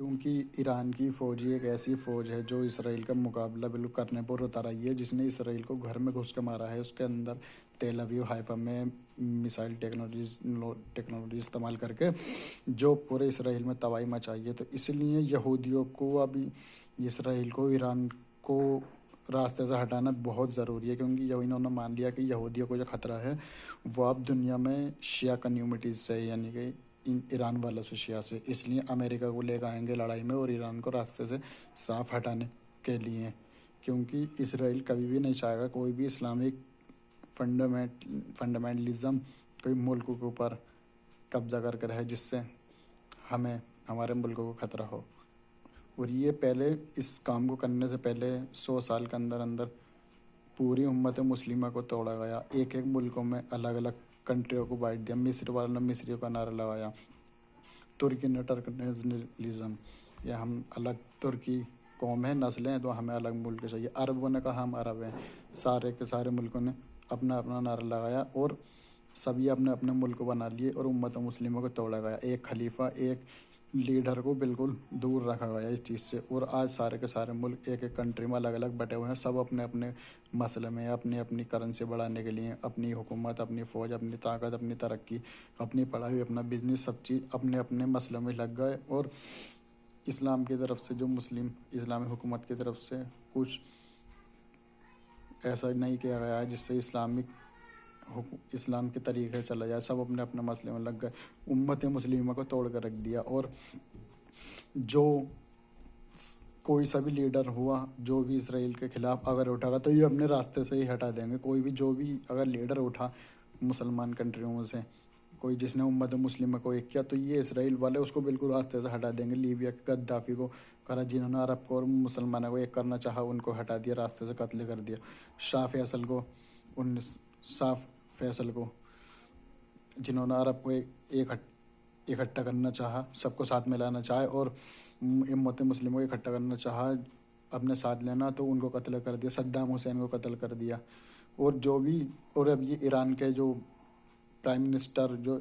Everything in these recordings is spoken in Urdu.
کیونکہ ایران کی فوج ایک ایسی فوج ہے جو اسرائیل کا مقابلہ بالکل کرنے پر اتر آئی ہے، جس نے اسرائیل کو گھر میں گھس کے مارا ہے۔ اس کے اندر تیل اویو، حیفا میں میسائل ٹیکنالوجی استعمال کر کے جو پورے اسرائیل میں تباہی مچائی ہے۔ تو اس لیے یہودیوں کو ابھی اسرائیل کو، ایران کو راستے سے ہٹانا بہت ضروری ہے، کیونکہ انہوں نے مان لیا کہ یہودیوں کو جو خطرہ ہے وہ اب دنیا میں شیعہ کمیونٹیز سے، یعنی کہ ایران والوں سے، شیعہ سے، اس لیے امریکہ کو لے کے آئیں گے لڑائی میں اور ایران کو راستے سے صاف ہٹانے کے لیے، کیونکہ اسرائیل کبھی بھی نہیں چاہے گا کوئی بھی اسلامک فنڈامنٹلزم کوئی ملک کے اوپر قبضہ کر کے رہے، جس سے ہمیں، ہمارے ملک کو خطرہ ہو۔ اور یہ پہلے اس کام کو کرنے سے پہلے 100 سال کے اندر اندر پوری امت مسلمہ کو توڑا گیا، ایک ایک ملکوں میں الگ الگ کنٹریوں کو بانٹ دیا۔ مصر والوں نے مصریوں کا نعرہ لگایا، ترکی نے ٹرک نیشنلزم، یا ہم الگ ترکی قوم ہے، نسلیں ہیں تو ہمیں الگ ملک چاہیے۔ عربوں نے کہا ہم عرب ہیں، سارے کے سارے ملکوں نے اپنا اپنا نعرہ لگایا اور سبھی اپنے اپنے ملک بنا لیے اور امت مسلمہ کو توڑا گیا۔ ایک خلیفہ، ایک لیڈر کو بالکل دور رکھا گیا اس چیز سے، اور آج سارے کے سارے ملک ایک ایک کنٹری میں الگ الگ بٹے ہوئے ہیں، سب اپنے اپنے مسئلے میں، اپنی اپنی کرنسی بڑھانے کے لیے، اپنی حکومت، اپنی فوج، اپنی طاقت، اپنی ترقی، اپنی پڑھائی، اپنا بزنس، سب چیز اپنے اپنے مسئلوں میں لگ گئے۔ اور اسلام کی طرف سے جو مسلم اسلامی حکومت کی طرف سے کچھ ایسا نہیں کیا گیا ہے جس سے اسلام کے طریقے چلا جائے، سب اپنے اپنے مسئلے میں لگ گئے، امت مسلمہ کو توڑ کر رکھ دیا۔ اور جو کوئی سا بھی لیڈر ہوا جو بھی اسرائیل کے خلاف اگر اٹھا گا تو یہ اپنے راستے سے ہی ہٹا دیں گے۔ کوئی بھی جو بھی اگر لیڈر اٹھا مسلمان کنٹریوں میں سے، کوئی جس نے امت مسلمہ کو ایک کیا، تو یہ اسرائیل والے اس کو بالکل راستے سے ہٹا دیں گے۔ لیبیا کے غدافی کو کرا، جنہوں نے عرب کو اور مسلمانوں کو ایک کرنا چاہا، ان کو ہٹا دیا، راستے سے قتل کر دیا۔ شاہ فیصل کو جنہوں نے عرب کو اکٹھا کرنا چاہا، سب کو ساتھ میں لانا چاہے اور امت مسلموں کو اکٹھا کرنا چاہا، اپنے ساتھ لینا، تو ان کو قتل کر دیا۔ صدام حسین کو قتل کر دیا۔ اور جو بھی، اور اب یہ ایران کے جو پرائم منسٹر، جو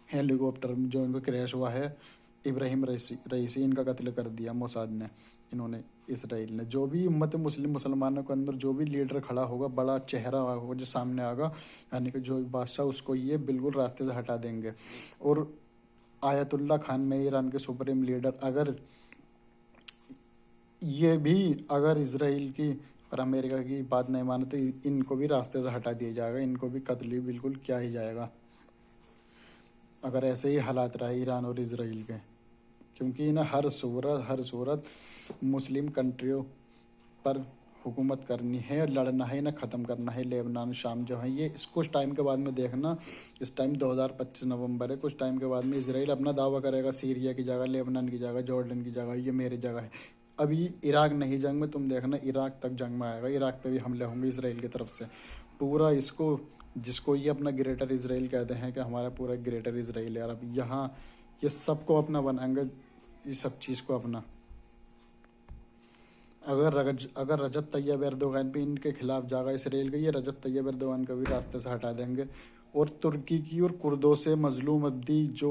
ہیلی کاپٹر جو ان کو کریش ہوا ہے، ابراہیم رئیسی، ان کا قتل کر دیا موساد نے، انہوں نے، اسرائیل نے۔ جو بھی امت مسلمانوں کے اندر جو بھی لیڈر کھڑا ہوگا، بڑا چہرہ ہوگا جو سامنے آگا، یعنی کہ جو بادشاہ، اس کو یہ بالکل راستے سے ہٹا دیں گے۔ اور آیت اللہ خان میں ایران کے سپریم لیڈر، اگر یہ بھی اگر اسرائیل کی اور امریکہ کی بات نہیں مانے تو ان کو بھی راستے سے ہٹا دیا جائے گا، ان کو بھی قتل بالکل کیا ہی جائے گا اگر ایسے ہی حالات رہے ایران اور اسرائیل کے، کیونکہ انہیں ہر صورت مسلم کنٹریوں پر حکومت کرنی ہے، لڑنا ہے، انہیں ختم کرنا ہے۔ لیبنان، شام جو ہے، یہ اس کچھ ٹائم کے بعد میں دیکھنا، اس ٹائم 2025 نومبر ہے، کچھ ٹائم کے بعد میں اسرائیل اپنا دعویٰ کرے گا سیریا کی جگہ، لیبنان کی جگہ، جارڈن کی جگہ، یہ میری جگہ ہے۔ ابھی عراق نہیں جنگ میں، تم دیکھنا عراق تک جنگ میں آئے گا، عراق پہ بھی حملے ہوں گے اسرائیل کی طرف سے۔ پورا اس کو، جس کو یہ اپنا گریٹر اسرائیل کہتے ہیں کہ ہمارا پورا گریٹر اسرائیل ہے، اب یہاں یہ سب کو اپنا بنائیں گے، یہ سب چیز کو اپنا۔ اگر رجب طیب ایردوغان بھی ان کے خلاف جاگا اسرائیل کے، یہ رجب طیب ایردوغان کو بھی راستے سے ہٹا دیں گے۔ اور ترکی کی اور کردوں سے مظلوم ابدی جو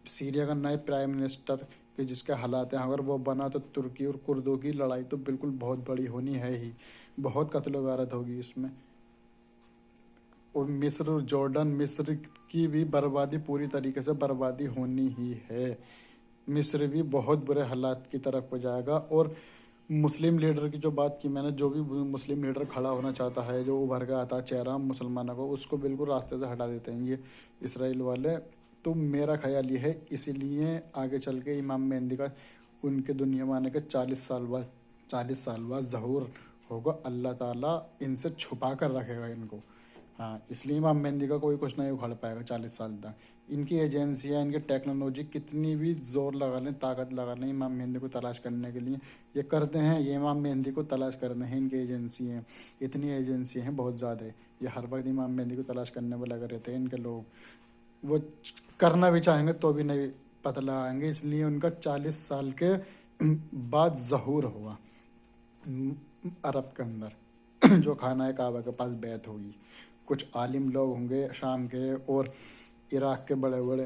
سیریا کا نئے پرائم منسٹر کے جس کے حالات ہیں، اگر وہ بنا تو ترکی اور کردوں کی لڑائی تو بالکل بہت بڑی ہونی ہے ہی، بہت قتل و غارت ہوگی اس میں۔ اور مصر اور جارڈن، مصر کی بھی بربادی، پوری طریقے سے بربادی ہونی ہی ہے، مصر بھی بہت برے حالات کی طرف کو جائے گا۔ اور مسلم لیڈر کی جو بات کی میں نے، جو بھی مسلم لیڈر کھڑا ہونا چاہتا ہے، جو ابھر کے آتا چہرہ مسلمانوں کو، اس کو بالکل راستے سے ہٹا دیتے ہیں یہ اسرائیل والے۔ تو میرا خیال یہ ہے، اسی لیے آگے چل کے امام مہدی کا ان کے دنیا میں آنے کے 40 سال بعد ظہور ہوگا، اللہ تعالیٰ ان سے چھپا کر رکھے گا ان کو۔ ہاں، اس لیے امام مہدی کا کوئی کچھ نہیں اکھاڑ پائے گا 40 سال تک۔ ان کی ایجنسیاں، ان کی ٹیکنالوجی کتنی بھی زور لگا لیں، طاقت لگا لیں امام مہدی کو تلاش کرنے کے لیے، یہ کرتے ہیں، یہ امام مہدی کو تلاش کرتے ہیں، ان کی ایجنسی ہیں، اتنی ایجنسی ہیں بہت زیادہ، یہ ہر وقت امام مہدی کو تلاش کرنے میں لگے رہتے ہیں ان کے لوگ، وہ کرنا بھی چاہیں گے تو بھی نہیں پتہ لگائیں گے، اس لیے ان کا 40 سال کے بعد ظہور ہوگا عرب کے اندر، جو خانہ کعبہ کے پاس بیعت ہوگی، کچھ عالم لوگ ہوں گے شام کے اور عراق کے بڑے بڑے